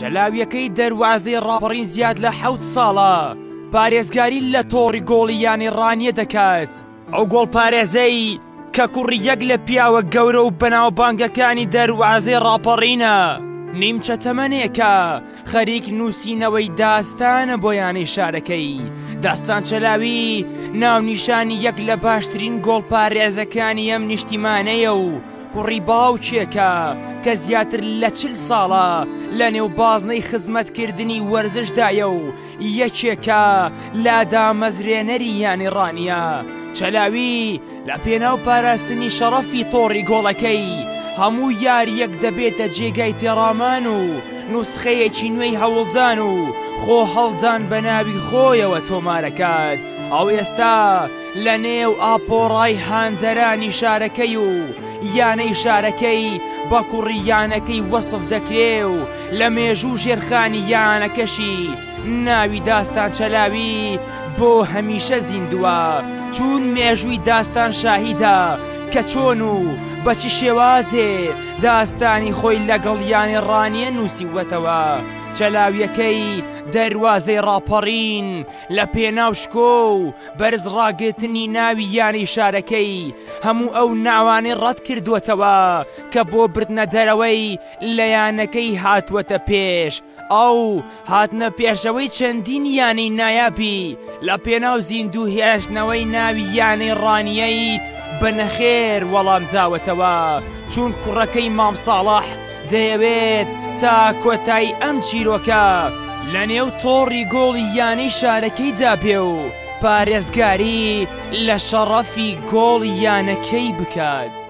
چەلاویەکەی دەروازەی ڕاپەڕین زیاد لە 7 ساڵە پارێزگاری لە تۆڕی گۆڵیانی ڕانیە دەکات. ئەو گۆڵ پارێزەی کە کوڕی یەک لە پیاوە گەورە و بەناوبانگەکانی دەروازەی ڕاپەڕینە نیمچە تەمەنێکە خەریک نووسینەوەی داستانە بۆ یانەی شارەکەی. داستان چەلاوی ناونیشانی یەک لە باشترین گۆڵ پارێزەکانی ئەم نیشتیمانەیە و کوڕی باوچێکە کە زیاتر لە 40 ساڵە لە نێو بازنەی خزمەتکردنی وەرزشدایە و یەکێکە لە دامەزرێنەری یانی ڕانیە. چەلاوی لە پێناو پاراستنی شەڕەفی تۆڕی گۆڵەکەی هەموو یاریەک دەبێتە جێگای تێڕامان و نوسخەیەکی نوێی هەوڵدان و خۆ هەڵدان بە ناوی خۆیەوە تۆمارەکات. ئەو ئێستا لە نێو ئاپۆڕای هاندەرانی شارەکەی و یانەی شارەکەی بە کوڕی یانەکەی وەسف دەکرێ و لە مێژوو ژێرخانی یانەکەشی ناوی داستان چەلاوی بۆ هەمیشە زیندووە، چون مێژووی داستان شاهیدە کە چۆن و بەچی شێوازێ داستانی خۆی لەگەڵ یانی ڕانیە نووسیوەتەوە. چەلاویەکەی دەروازەی ڕاپەڕین لە پێناو شکۆ و بەرز ڕاگرتنی ناوی یانی شارەکەی هەموو ئەو ناوانەی ڕەت کردووەتەوە کە بۆ بردنە دەرەوەی لە یانەکەی هاتووەتە پێش. ئەو هاتنە پێشەوەی چەندین یانەی نایابی لە پێناو زیندوو هێشتنەوەی ناوی یانەی ڕانیەی بەنەخێر وەڵام داوەتەوە، چون کوڕەکەی مام ساڵح دەیەوێت تا کۆتایی ئەم چیرۆکە لە نێو تۆڕی گۆڵی یانەی شارەکەی دابێ و پارێزگاری لە شەڕەفی گۆڵی یانەکەی بکات.